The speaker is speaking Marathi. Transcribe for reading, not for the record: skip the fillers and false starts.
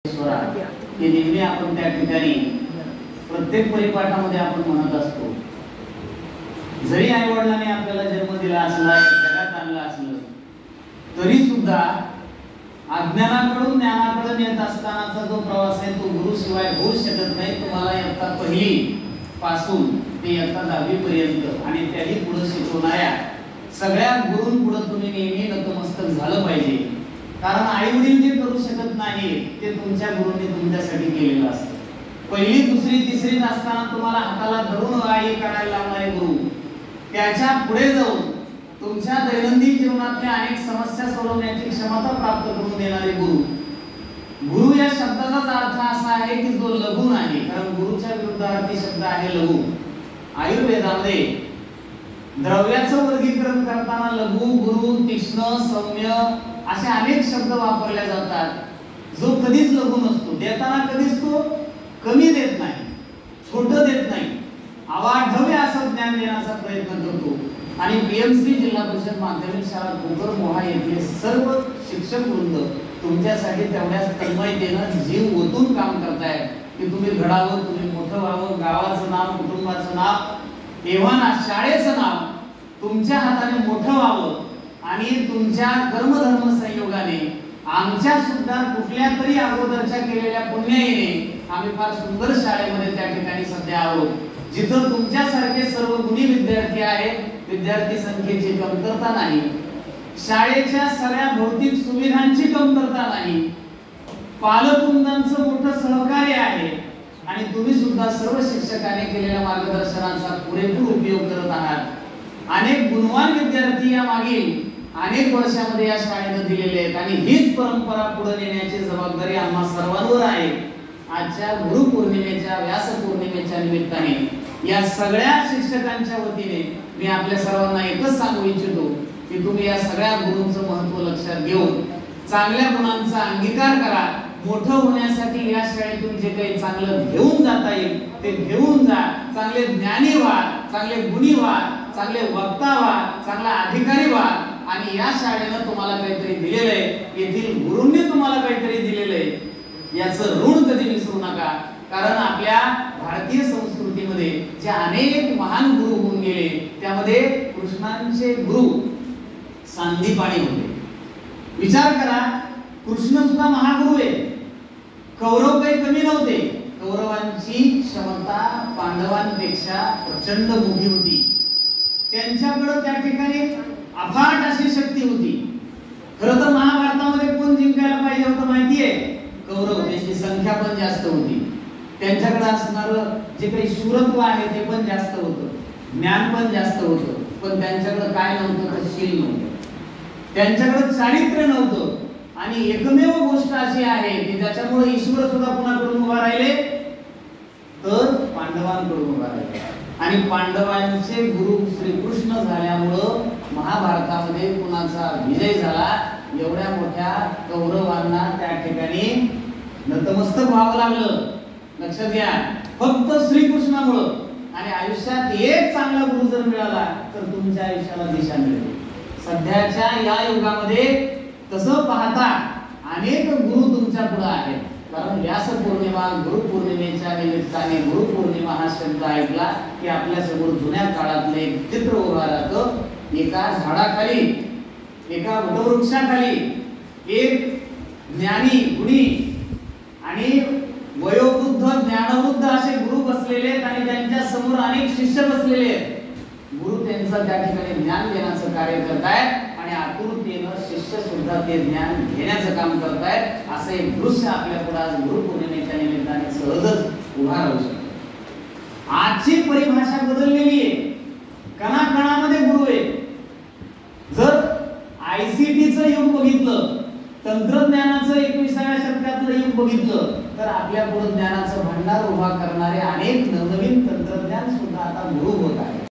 हे नेहमी आपण त्या ठिकाणी प्रत्येक परिपाठामध्ये आपण म्हणत असतो. जरी आई वडिलांनी आपल्याला जन्म दिला असला, जगात आणलं असलं, तरी सुद्धा अज्ञानाकडून ज्ञानाकडे नेत असतानाचा जो प्रवास आहे तो गुरु शिवाय होऊ शकत नाही. तुम्हाला इयत्ता पहिली पासून ते इयत्ता 10वी पर्यंत आणि त्याही पुढे शिकवणाऱ्या सगळ्या गुरूंपुढे तुम्ही नेहमी नतमस्तक झालं पाहिजे. कारण आई वडील जे करू शकत नाही ते तुमच्या गुरूंनी तुमच्यासाठी केलेलं असतं. पहिली दुसरी तिसरीत असताना तुम्हाला हाताला धरून आई काढायला लावणारे गुरु, त्याच्या पुढे जाऊन तुमच्या दैनंदिन जीवनातल्या अनेक समस्या सोडवण्याची क्षमता प्राप्त करून देणारे गुरु. गुरु या शब्दाचा अर्थ असा आहे की जो लघु नाही, कारण गुरुच्या विरुद्धार्थी शब्द आहे लघु. आयुर्वेदामध्ये द्रव्याचं वर्गीकरण करताना लघु, गुरु, तीक्ष्ण, सौम्य असे अनेक शब्द वापरले जातात. जो कधीच लघु नसतो, देताना कधीच तो कमी देत नाही, छोटं देत नाही, अवाढव्य असं ज्ञान देण्याचा प्रयत्न करतो. आणि पीएमसी जिल्हा परिषद माध्यमिक शाळा कोकर मोहा येथील सर्व शिक्षक वृंद तुमच्यासाठी तेवढ्याच तन्मयतेनं जीव ओतून काम करतायत की तुम्ही घडावं, तुम्ही मोठं व्हावं, गावाचं नाव, कुटुंबाचं नाव, एव्हा शाळेचं नाव तुमच्या हाताने मोठं व्हावं. आणि तुमच्या कर्मधर्म संयोगाने आमच्या सुद्धा कुठल्या तरी अगोदरच्या केलेल्या पुण्याईने आम्ही फार सुंदर शाळेमध्ये त्या ठिकाणी सध्या आहोत, जिथं तुमच्यासारखे सर्व गुणी विद्यार्थी आहेत. विद्यार्थी संख्येची कमतरता नाही, शाळेच्या सगळ्या भौतिक सुविधांची कमतरता नाही, पालकवृंदांचं मोठं सहकार्य आहे आणि तुम्ही सुद्धा सर्व शिक्षकांनी केलेल्या मार्गदर्शनाचा पुरेपूर उपयोग करत आहात. अनेक गुणवान विद्यार्थी या मागील अनेक वर्षांमध्ये या शाळेने दिलेले आहेत आणि हीच परंपरा पुढे नेण्याची जबाबदारी आम्हा सर्वांवर आहे. आजच्या गुरुपौर्णिमेच्या, व्यास पौर्णिमेच्या निमित्ताने या सगळ्या शिक्षकांच्या वतीने मी आपल्या सर्वांना एकच सांगू इच्छितो की तुम्ही या सगळ्या गुरूंचं महत्त्व लक्षात घेऊन चांगल्या गुणांचा अंगीकार करा. मोठं होण्यासाठी या शाळेतून जे काही चांगलं घेऊन जाता येईल ते घेऊन जा. चांगले ज्ञानी व्हा, चांगले गुणी व्हा, चांगले वक्ता व्हा, चांगला अधिकारी व्हा. आणि या शाळेनं तुम्हाला काहीतरी दिलेलं आहे, येथील गुरूंनी तुम्हाला काहीतरी दिलेलं आहे, याचं ऋण कधी विसरू नका. कारण आपल्या भारतीय संस्कृतीमध्ये जे अनेक महान गुरु होऊन गेले त्यामध्ये कृष्णांचे गुरु सांदीपाणी होते. विचार करा, कृष्ण सुद्धा महागुरु आहे. कौरव काही कमी नव्हते. कौरवांची क्षमता पांडवांपेक्षा प्रचंड मोठी होती. त्यांच्याकडे त्या ठिकाणी अफाट अशी शक्ती होती. खरं तर महाभारतामध्ये कोण जिंकायला पाहिजे होतं माहितीये? कौरव. त्यांची संख्या पण जास्त होती, त्यांच्याकडे असणार जे काही शूरत्व आहे ते पण जास्त होतं, ज्ञान पण जास्त होतं. पण त्यांच्याकडे काय नव्हतं तर शील नव्हतं, त्यांच्याकडे चारित्र्य नव्हतं. आणि एकमेव गोष्ट अशी आहे की ज्याच्यामुळे ईश्वर सुद्धा कुणाकडून उभा राहिले तर पांडवांकडून उभा राहिले. आणि पांडवांचे गुरु श्रीकृष्ण झाल्यामुळं महाभारतामध्ये कुणाचा विजय झाला? एवढ्या मोठ्या कौरवांना त्या ठिकाणी नतमस्तक व्हावं लागलं. लक्षात घ्या, फक्त श्रीकृष्णामुळं. आणि आयुष्यात एक चांगला गुरु जर मिळाला तर तुमच्या आयुष्याला दिशा मिळते. सध्याच्या या युगामध्ये तसं पाहता अनेक गुरु तुमच्या पुढे आहेत. कारण व्यास पौर्णिमा, गुरुपौर्णिमेच्या निमित्ताने गुरुपौर्णिमा हा शब्द ऐकला की आपल्या समोर जुन्या काळातले एक चित्र उभा राहतं. एका झाडाखाली, एका वटवृक्षाखाली एक ज्ञानी, गुणी आणि वयोवृद्ध, ज्ञानवृद्ध असे गुरु बसलेले आहेत आणि त्यांच्या समोर अनेक शिष्य बसलेले आहेत. गुरु त्यांचं त्या ठिकाणी ज्ञान देण्याचं कार्य करतायत आणि आतुरतेनं शिष्य सुद्धा ते ज्ञान घेण्याचं काम करतायत. असं एक दृश्य आपल्या पुढे आज गुरुपौर्णिमेच्या निमित्ताने सहजच उभा राहू शकतं. आजची परिभाषा बदललेली आहे. कणाकणामध्ये गुरु आहे. जर आयसीटीचं युग बघितलं, तंत्रज्ञानाचं 21व्या शतकातलं युग बघितलं तर आपल्या पुढे ज्ञानाचं भांडार उभा करणारे अनेक नवनवीन तंत्रज्ञान सुद्धा आता गुरु होत आहे.